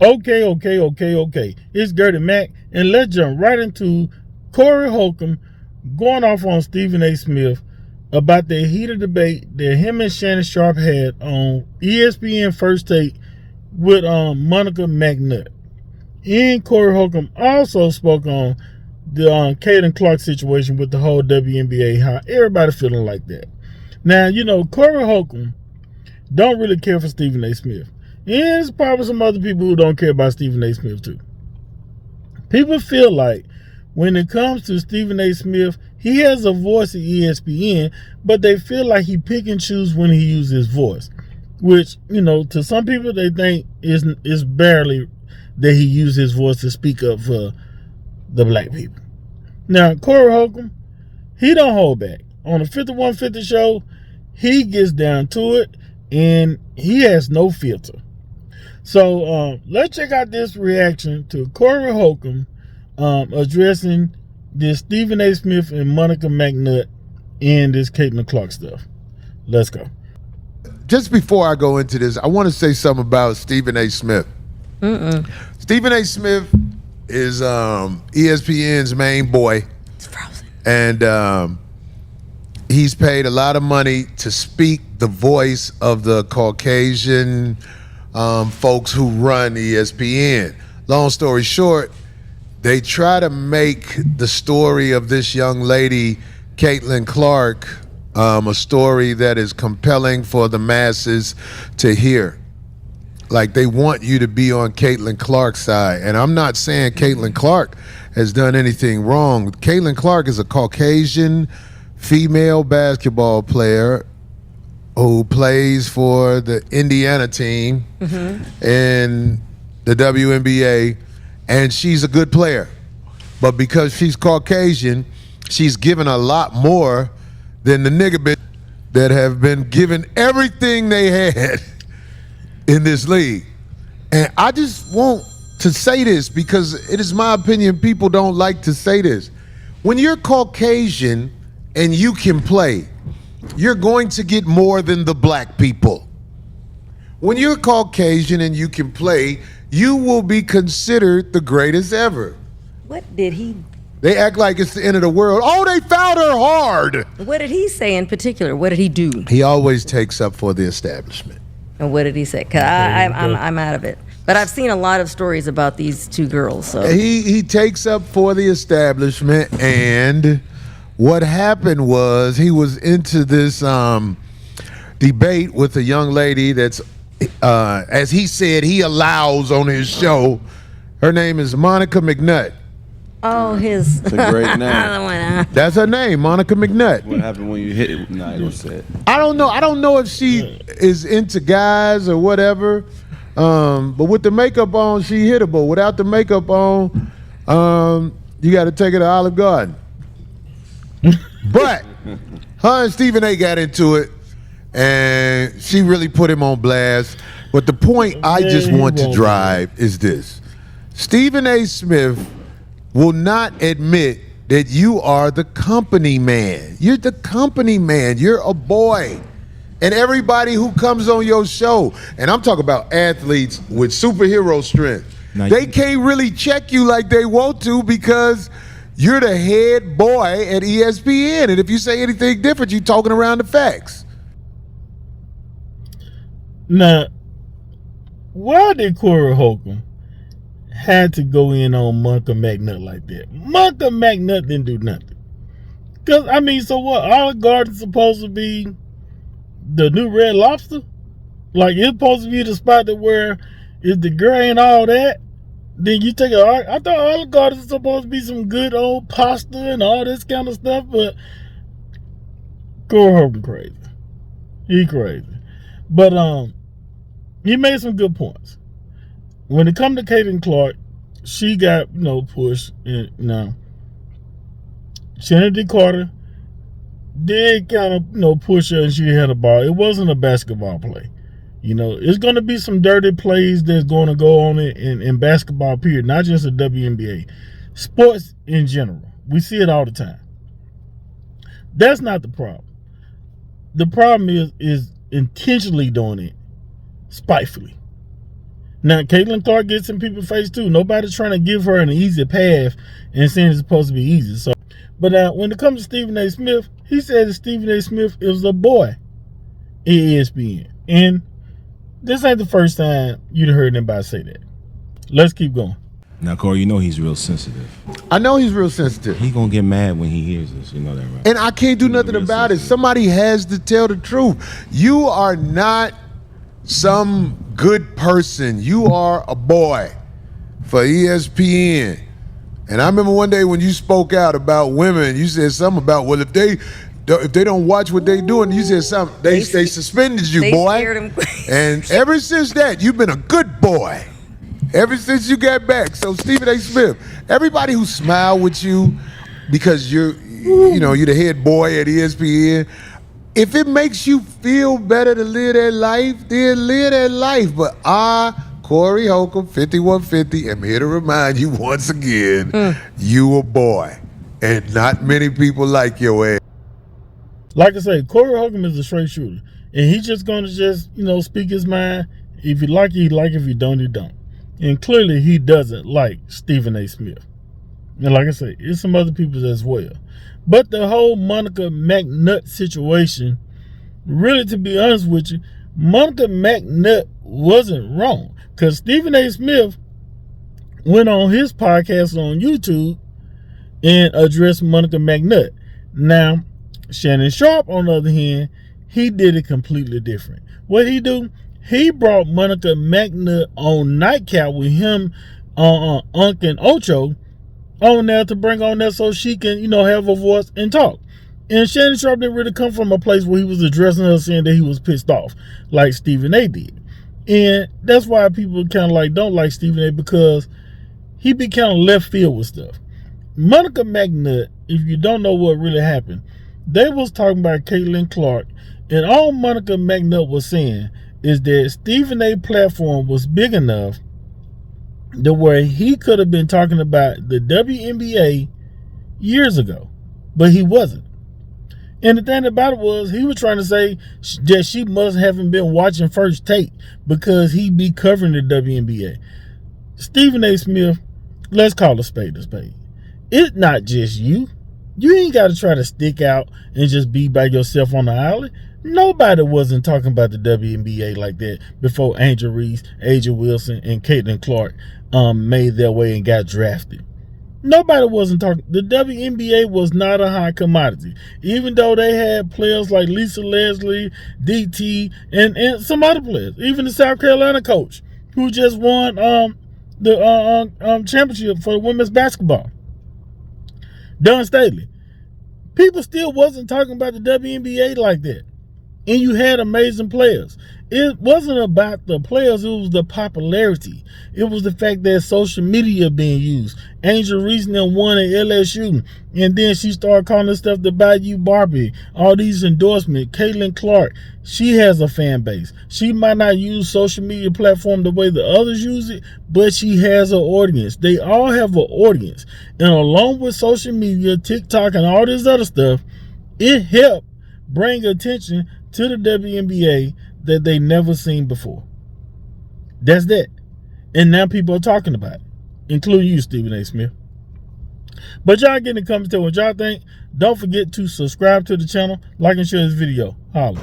Okay. It's Gertie Mack, and let's jump right into Corey Holcomb going off on Stephen A. Smith about the heated debate that him and Shannon Sharp had on ESPN First Take with Monica McNutt. And Corey Holcomb also spoke on the Caitlin Clark situation with the whole WNBA, how everybody feeling like that. Now, Corey Holcomb don't really care for Stephen A. Smith. And there's probably some other people who don't care about Stephen A. Smith too. People feel like when it comes to Stephen A. Smith, he has a voice at ESPN, but they feel like he pick and choose when he uses his voice. Which, to some people they think is barely that he used his voice to speak up for the black people. Now, Corey Holcomb, he don't hold back. On the 5150 show, he gets down to it, and he has no filter. So let's check out this reaction to Corey Holcomb addressing this Stephen A. Smith and Monica McNutt and this Caitlin Clark stuff. Let's go. Just before I go into this, I want to say something about Stephen A. Smith. Stephen A. Smith is ESPN's main boy. It's frozen. And he's paid a lot of money to speak the voice of the Caucasian folks who run ESPN. Long story short, they try to make the story of this young lady, Caitlin Clark, a story that is compelling for the masses to hear. Like, they want you to be on Caitlin Clark's side. And I'm not saying Caitlin Clark has done anything wrong. Caitlin Clark is a Caucasian female basketball player who plays for the Indiana team in the WNBA, and she's a good player. But because she's Caucasian, she's given a lot more than the nigga bitch that have been given everything they had in this league. And I just want to say this because it is my opinion people don't like to say this. When you're Caucasian and you can play, you're going to get more than the black people. When you're Caucasian and you can play, you will be considered the greatest ever. What did he? They act like it's the end of the world. Oh, they found her hard. What did he say in particular? What did he do? He always takes up for the establishment. And what did he say? Cause I'm out of it. But I've seen a lot of stories about these two girls. So he takes up for the establishment, and what happened was he was into this debate with a young lady that's, as he said, he allows on his show. Her name is Monica McNutt. Oh, his. It's a great name. That's her name, Monica McNutt. What happened when you hit it? Nah, you don't say it. I don't know if she is into guys or whatever. But with the makeup on, she hittable. Without the makeup on, you got to take her to Olive Garden. But her and Stephen A. got into it, and she really put him on blast. But the point I just want to drive is this. Stephen A. Smith will not admit that you are the company man. You're the company man. You're a boy. And everybody who comes on your show, and I'm talking about athletes with superhero strength, they can't really check you like they want to because you're the head boy at ESPN. And if you say anything different, you're talking around the facts. Now, why did Corey Holcomb had to go in on Monica McNutt like that? Monica McNutt didn't do nothing. Because, so what? Olive Garden's supposed to be the new Red Lobster? Like, it's supposed to be the spot that where if the girl ain't all that, then you take I thought Olive Garden is supposed to be some good old pasta and all this kind of stuff, but Corey Holcomb crazy. He crazy. But he made some good points. When it comes to Caitlin Clark, she got, pushed. And, Shannon Carter did kind of, push her and she had a ball. It wasn't a basketball play. It's going to be some dirty plays that's going to go on in basketball, period. Not just the WNBA. Sports in general. We see it all the time. That's not the problem. The problem is intentionally doing it spitefully. Now, Caitlin Clark gets in people's face too. Nobody's trying to give her an easy path and saying it's supposed to be easy. So, but when it comes to Stephen A. Smith, he said that Stephen A. Smith is a boy at ESPN. And this ain't the first time you'd heard anybody say that. Let's keep going. Now, Corey, you know he's real sensitive. I know he's real sensitive. He gonna get mad when he hears this. You know that, right? And I can't do nothing real about it. sensitive. Somebody has to tell the truth. You are not some good person. You are a boy for ESPN. And I remember one day when you spoke out about women, you said something about, well, if they don't watch what they doing, you said something. They suspended you, they boy. scared him. And ever since that, you've been a good boy. Ever since you got back. So Stephen A. Smith, everybody who smiled with you because you're the head boy at ESPN, if it makes you feel better to live that life, then live that life. But Corey Holcomb, 5150, am here to remind you once again, you a boy. And not many people like your ass. Like I say, Corey Holcomb is a straight shooter. And he's just going to speak his mind. If you like it, you like it. If you don't, you don't. And clearly he doesn't like Stephen A. Smith. And like I say, it's some other people as well. But the whole Monica McNutt situation, really, to be honest with you, Monica McNutt wasn't wrong. Because Stephen A. Smith went on his podcast on YouTube and addressed Monica McNutt. Now, Shannon Sharp, on the other hand, he did it completely different. What he do? He brought Monica McNutt on Nightcap with him, Unc and Ocho on there to bring on there so she can, have a voice and talk. And Shannon Sharp didn't really come from a place where he was addressing her saying that he was pissed off like Stephen A. did. And that's why people kind of don't like Stephen A. because he be kind of left field with stuff. Monica McNutt, if you don't know what really happened, they was talking about Caitlin Clark, and all Monica McNutt was saying is that Stephen A. platform was big enough to where he could have been talking about the WNBA years ago, but he wasn't. And the thing about it was, he was trying to say that she must haven't been watching First Take because he be covering the WNBA. Stephen A. Smith, let's call a spade a spade. It's not just you. You ain't got to try to stick out and just be by yourself on the island. Nobody wasn't talking about the WNBA like that before Angel Reese, Aja Wilson, and Caitlin Clark made their way and got drafted. Nobody wasn't talking. The WNBA was not a hot commodity. Even though they had players like Lisa Leslie, DT, and some other players. Even the South Carolina coach who just won the championship for women's basketball, Don Staley. People still wasn't talking about the WNBA like that. And you had amazing players. It wasn't about the players, it was the popularity. It was the fact that social media being used. Angel Reese won at LSU, and then she started calling this stuff the Bayou Barbie. All these endorsements. Caitlin Clark, she has a fan base. She might not use social media platform the way the others use it, but she has an audience. They all have an audience. And along with social media, TikTok, and all this other stuff, it helped bring attention to the WNBA that they never seen before. That's that. And now people are talking about it, including you, Stephen A. Smith. But y'all get in the comments, tell what y'all think. Don't forget to subscribe to the channel, like and share this video. Holla.